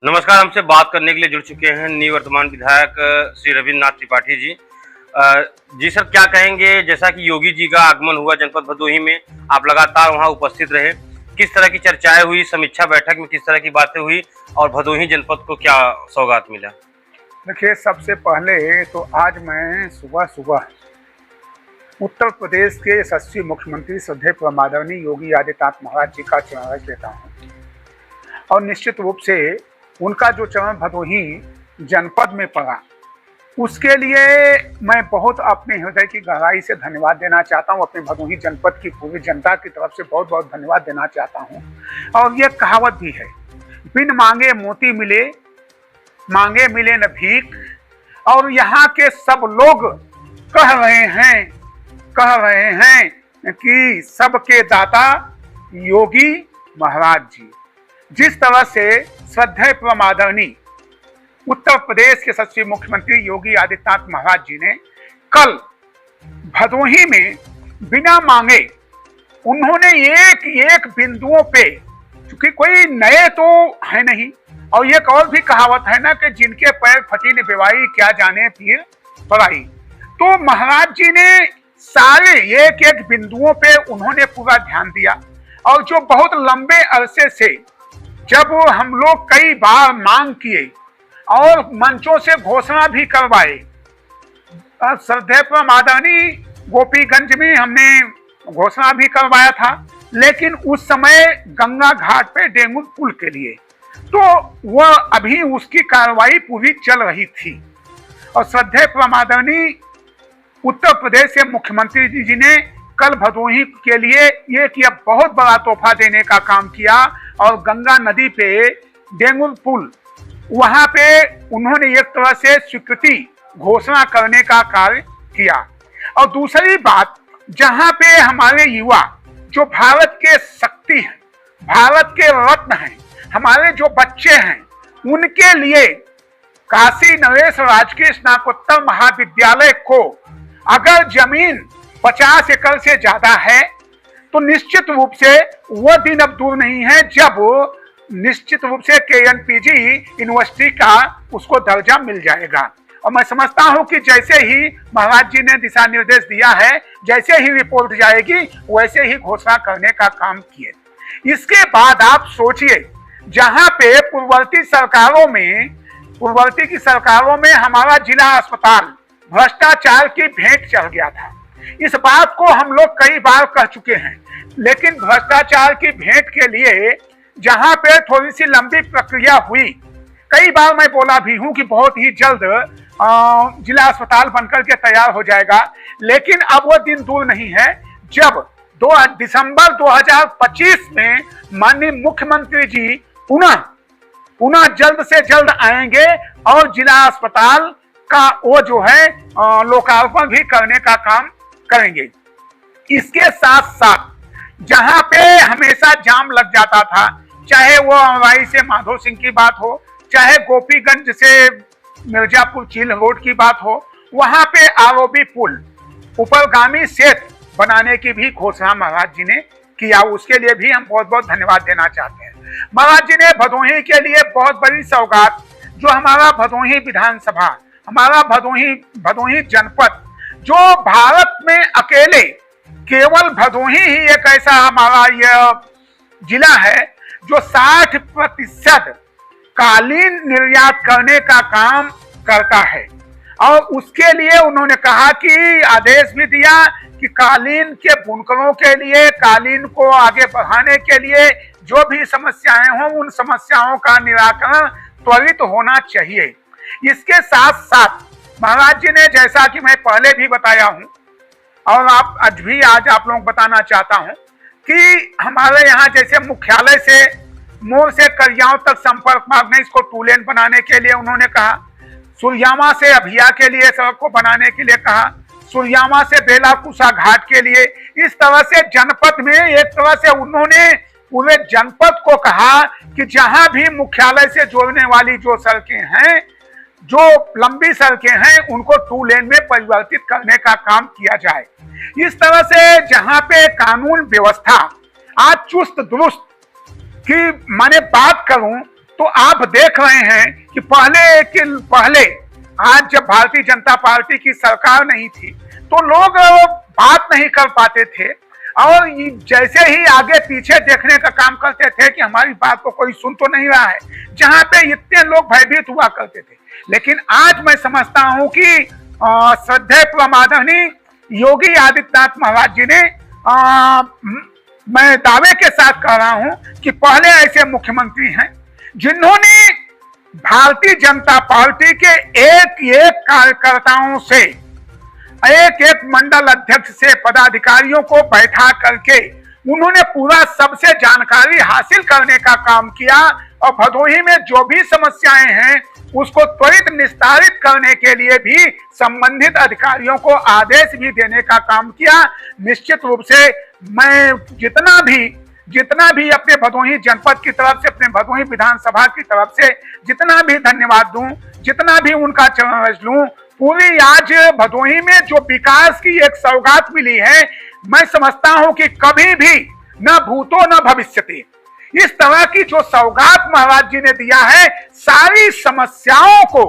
नमस्कार। हमसे बात करने के लिए जुड़ चुके हैं निवर्तमान विधायक श्री रविन्द्रनाथ त्रिपाठी जी। जी सर, क्या कहेंगे, जैसा कि योगी जी का आगमन हुआ जनपद भदोही में, आप लगातार वहां उपस्थित रहे, किस तरह की चर्चाएं हुई, समीक्षा बैठक में किस तरह की बातें हुई और भदोही जनपद को क्या सौगात मिला? देखिए, सबसे पहले तो आज मैं सुबह सुबह उत्तर प्रदेश के यशस्वी मुख्यमंत्री श्रद्धेय परम आदरणीय योगी आदित्यनाथ महाराज जी का चरण लेता हूँ और निश्चित रूप से उनका जो चरण भदोही जनपद में पड़ा, उसके लिए मैं बहुत अपने हृदय की गहराई से धन्यवाद देना चाहता हूँ। अपने भदोही जनपद की पूरी जनता की तरफ से बहुत बहुत धन्यवाद देना चाहता हूँ। और ये कहावत भी है, बिन मांगे मोती मिले, मांगे मिले न भीख। और यहाँ के सब लोग कह रहे हैं कि सबके दाता योगी महाराज जी। जिस तरह से श्रद्धेय परम आदरणीय उत्तर प्रदेश के यशस्वी मुख्यमंत्री योगी आदित्यनाथ महाराज जी ने कल भदोही में बिना मांगे उन्होंने एक एक बिंदुओं पे, क्योंकि कोई नए तो है नहीं, और एक और भी कहावत है ना कि जिनके पैर फटी ने बेवाई क्या जाने फिर पराई। तो महाराज जी ने सारे एक एक बिंदुओं पे उन्होंने पूरा ध्यान दिया। और जो बहुत लंबे अरसे से जब हम लोग कई बार मांग किए और मंचों से घोषणा भी करवाए, श्रद्धेय परम आदरणीय गोपीगंज में हमने घोषणा भी करवाया था, लेकिन उस समय गंगा घाट पे डेंगू पुल के लिए, तो वह अभी उसकी कार्रवाई पूरी चल रही थी। और श्रद्धेय परम आदरणीय उत्तर प्रदेश के मुख्यमंत्री जी ने कल भदोही के लिए एक बहुत बड़ा तोहफा देने का काम किया और गंगा नदी पे डेंगू पुल, वहां पे उन्होंने एक तरह से स्वीकृति घोषणा करने का कार्य किया। और दूसरी बात, जहां पे हमारे युवा जो भारत के शक्ति हैं, भारत के रत्न हैं, हमारे जो बच्चे हैं, उनके लिए काशी नरेश राजकीय स्नातकोत्तर महाविद्यालय को अगर जमीन 50 एकड़ से ज्यादा है तो निश्चित रूप से वह दिन अब दूर नहीं है जब निश्चित रूप से KNPG यूनिवर्सिटी का उसको दर्जा मिल जाएगा। और मैं समझता हूं कि जैसे ही महाराज जी ने दिशा निर्देश दिया है, जैसे ही रिपोर्ट जाएगी वैसे ही घोषणा करने का काम किए। इसके बाद आप सोचिए, जहां पे पूर्ववर्ती की सरकारों में हमारा जिला अस्पताल भ्रष्टाचार की भेंट चढ़ गया था। इस बात को हम लोग कई बार कह चुके हैं, लेकिन भ्रष्टाचार की भेंट के लिए जहां पे थोड़ी सी लंबी प्रक्रिया हुई, कई बार मैं बोला भी हूं कि बहुत ही जल्द जिला अस्पताल बनकर के तैयार हो जाएगा, लेकिन अब वो दिन दूर नहीं है जब 2 दिसंबर 2025 में माननीय मुख्यमंत्री जी पुनः जल्द से जल्द आएंगे और जिला अस्पताल का वो जो है लोकार्पण भी करने का काम करेंगे। इसके साथ साथ जहां पे हमेशा जाम लग जाता था, चाहे वो अमराई से माधो सिंह की बात हो, चाहे गोपीगंज से मिर्जापुर चील रोड की बात हो, वहां पे आरओबी पुल, ऊपरगामी सेतु बनाने की भी घोषणा महाराज जी ने किया। उसके लिए भी हम बहुत बहुत धन्यवाद देना चाहते हैं। महाराज जी ने भदोही के लिए बहुत बड़ी सौगात, जो हमारा भदोही विधानसभा, हमारा भदोही जनपद, जो भारत में अकेले केवल भदोही ही एक ऐसा हमारा यह जिला है जो 60% कालीन निर्यात करने का काम करता है। और उसके लिए उन्होंने कहा कि आदेश भी दिया कि कालीन के बुनकरों के लिए, कालीन को आगे बढ़ाने के लिए जो भी समस्याएं हों, उन समस्याओं का निराकरण त्वरित होना चाहिए। इसके साथ साथ महाराज जी ने, जैसा कि मैं पहले भी बताया हूं और आज आप लोग बताना चाहता हूं, कि हमारे यहाँ जैसे मुख्यालय से मोर से करियाओं तक संपर्क मार्ग में इसको 2 लेन बनाने के लिए उन्होंने कहा, सुरयामा से अभिया के लिए सड़क को बनाने के लिए कहा, सुरयामा से बेलाकुसा घाट के लिए। इस तरह से जनपद में एक तरह से उन्होंने पूरे जनपद को कहा कि जहां भी मुख्यालय से जोड़ने वाली जो सड़कें हैं, जो लंबी सड़कें हैं, उनको 2 लेन में परिवर्तित करने का काम किया जाए। इस तरह से जहां पे कानून व्यवस्था आज चुस्त दुरुस्त की माने बात करूं तो आप देख रहे हैं कि पहले आज जब भारतीय जनता पार्टी की सरकार नहीं थी तो लोग बात नहीं कर पाते थे और जैसे ही आगे पीछे देखने का काम करते थे कि हमारी बात को कोई सुन तो नहीं रहा है, जहां पे इतने लोग भयभीत हुआ करते थे। लेकिन आज मैं समझता हूं कि श्रद्धेय प्रमादरणीय योगी आदित्यनाथ महाराज जी ने मैं दावे के साथ कह रहा हूं कि पहले ऐसे मुख्यमंत्री हैं जिन्होंने भारतीय जनता पार्टी के एक एक कार्यकर्ताओं से, एक एक मंडल अध्यक्ष से, पदाधिकारियों को बैठा करके उन्होंने पूरा सबसे जानकारी हासिल करने का काम किया और भदोही में जो भी समस्याएं हैं उसको त्वरित निस्तारित करने के लिए भी संबंधित अधिकारियों को आदेश भी देने का काम किया। निश्चित रूप से मैं जितना भी अपने भदोही जनपद की तरफ से, अपने भदोही विधानसभा की तरफ से जितना भी धन्यवाद दूं, जितना भी उनका चरण रज लूं, पूरी आज भदोही में जो विकास की एक सौगात मिली है, मैं समझता हूं कि कभी भी न भूतो न भविष्यति इस तरह की जो सौगात महाराज जी ने दिया है, सारी समस्याओं को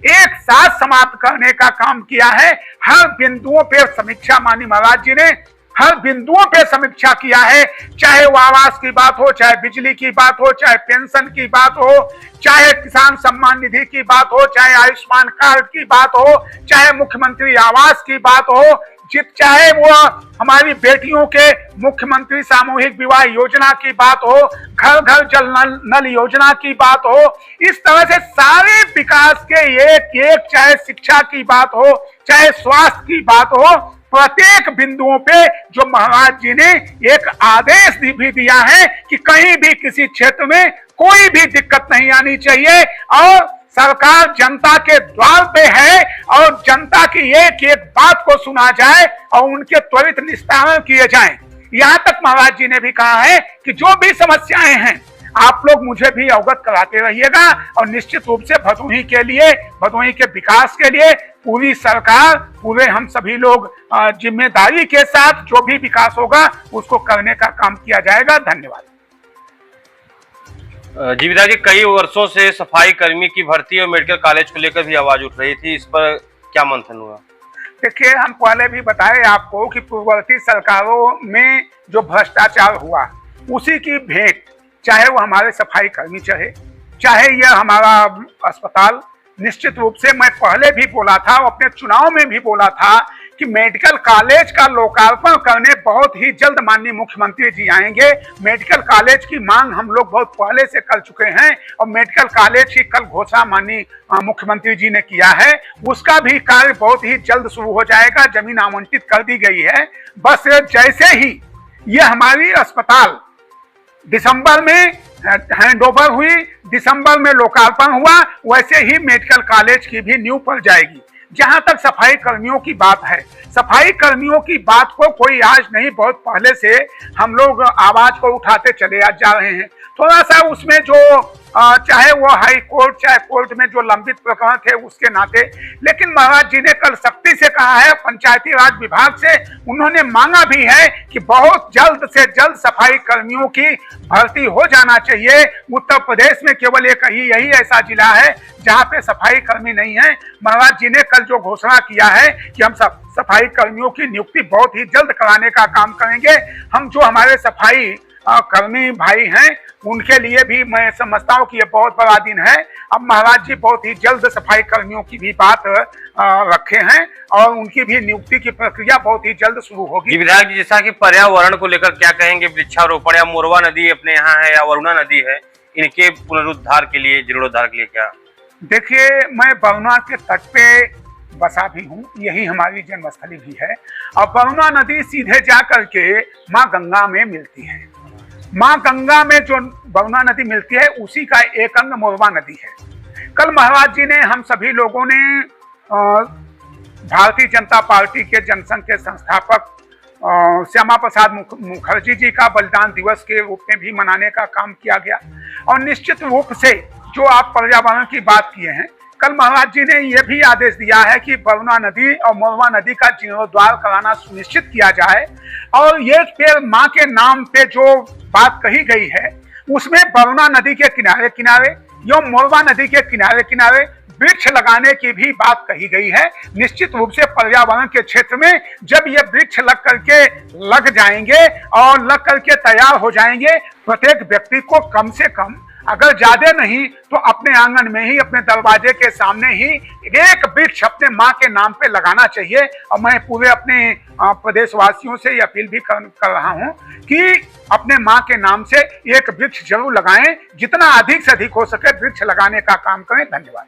एक साथ समाप्त करने का काम किया है। हर बिंदुओं पर समीक्षा मानी महाराज जी ने, हर बिंदुओं पे समीक्षा किया है, चाहे वो आवास की बात हो, चाहे बिजली की बात हो, चाहे पेंशन की बात हो, चाहे किसान सम्मान निधि की बात हो, चाहे आयुष्मान कार्ड की बात हो, चाहे मुख्यमंत्री आवास की बात हो, चाहे वो हमारी बेटियों के मुख्यमंत्री सामूहिक विवाह योजना की बात हो, घर घर जल नल योजना की बात हो, इस तरह से सारे विकास के एक एक, चाहे शिक्षा की बात हो, चाहे स्वास्थ्य की बात हो, प्रत्येक बिंदुओं पे जो महाराज जी ने एक आदेश भी दिया है कि कहीं भी किसी क्षेत्र में कोई भी दिक्कत नहीं आनी चाहिए और सरकार जनता के द्वार पे है और जनता की एक एक बात को सुना जाए और उनके त्वरित निस्तारण किए जाएं। यहाँ तक महाराज जी ने भी कहा है कि जो भी समस्याएं हैं आप लोग मुझे भी अवगत कराते रहिएगा और निश्चित रूप से भदोही के लिए, भदोही के विकास के लिए पूरी सरकार, पूरे हम सभी लोग जिम्मेदारी के साथ जो भी विकास होगा उसको करने का काम किया जाएगा। धन्यवाद। जी विधायक जी, कई वर्षों से सफाई कर्मी की भर्ती और मेडिकल कॉलेज को लेकर भी आवाज उठ रही थी, इस पर क्या मंथन हुआ? देखिए, हम पहले भी बताए आपको कि पूर्ववर्ती सरकारों में जो भ्रष्टाचार हुआ उसी की भेंट, चाहे वो हमारे सफाई कर्मी चाहे यह हमारा अस्पताल, निश्चित रूप से मैं पहले भी बोला था, अपने चुनाव में भी बोला था कि मेडिकल कॉलेज का लोकार्पण करने बहुत ही जल्द माननीय मुख्यमंत्री जी आएंगे। मेडिकल कॉलेज की मांग हम लोग बहुत पहले से कर चुके हैं और मेडिकल कॉलेज की कल घोषणा माननीय मुख्यमंत्री जी ने किया है, उसका भी कार्य बहुत ही जल्द शुरू हो जाएगा। जमीन आवंटित कर दी गई है। बस जैसे ही ये हमारी अस्पताल दिसंबर में हैंडओवर हुई, दिसंबर में लोकार्पण हुआ, वैसे ही मेडिकल कॉलेज की भी नींव पड़ जाएगी। जहां तक सफाई कर्मियों की बात है, सफाई कर्मियों की बात को कोई आज नहीं, बहुत पहले से हम लोग आवाज को उठाते चले जा रहे हैं। थोड़ा सा उसमें जो चाहे वो हाई कोर्ट चाहे कोर्ट में जो लंबित प्रकरण थे उसके नाते, लेकिन महाराज जी ने कल सख्ती से कहा है, पंचायती राज विभाग से उन्होंने मांगा भी है कि बहुत जल्द से जल्द सफाई कर्मियों की भर्ती हो जाना चाहिए। उत्तर प्रदेश में केवल यही ऐसा जिला है जहां पे सफाई कर्मी नहीं है। महाराज जी ने कल जो घोषणा किया है कि हम सब सफाई कर्मियों की नियुक्ति बहुत ही जल्द कराने का काम करेंगे। हम जो हमारे सफाई कर्मी भाई हैं उनके लिए भी मैं समझता हूँ कि ये बहुत बड़ा दिन है। अब महाराज जी बहुत ही जल्द सफाई कर्मियों की भी बात रखे हैं और उनकी भी नियुक्ति की प्रक्रिया बहुत ही जल्द शुरू होगी। विधायक जी, जैसा कि पर्यावरण को लेकर क्या कहेंगे? वृक्षारोपण या मोरवा नदी अपने यहाँ है या वरुणा नदी है, इनके पुनरुद्धार के लिए, जीर्णोद्धार के लिए क्या? देखिए, मैं वरुणा के तट पे बसा भी हूँ, यही हमारी जन्मस्थली भी है और वरुणा नदी सीधे जा करके माँ गंगा में मिलती है। माँ गंगा में जो वरुणा नदी मिलती है उसी का एक अंग मोरवा नदी है। कल महाराज जी ने, हम सभी लोगों ने भारतीय जनता पार्टी के जनसंघ के संस्थापक श्यामा प्रसाद मुखर्जी जी का बलिदान दिवस के रूप में भी मनाने का काम किया गया और निश्चित रूप से जो आप पर्यावरण की बात किए हैं, कल महाराज जी ने यह भी आदेश दिया है कि वरुणा नदी और मोरवा नदी का जीर्णोद्धार कराना सुनिश्चित किया जाए और ये फिर माँ के नाम पे जो बात कही गई है उसमें वरुणा नदी के किनारे किनारे यो मोरवा नदी के किनारे किनारे वृक्ष लगाने की भी बात कही गई है। निश्चित रूप से पर्यावरण के क्षेत्र में जब ये वृक्ष लग जाएंगे और लग करके तैयार हो जाएंगे, प्रत्येक व्यक्ति को कम से कम अगर ज्यादा नहीं तो अपने आंगन में ही, अपने दरवाजे के सामने ही एक वृक्ष अपने माँ के नाम पे लगाना चाहिए। और मैं पूरे अपने प्रदेशवासियों से ये अपील भी कर रहा हूँ कि अपने माँ के नाम से एक वृक्ष जरूर लगाएं। जितना अधिक से अधिक हो सके वृक्ष लगाने का काम करें। धन्यवाद।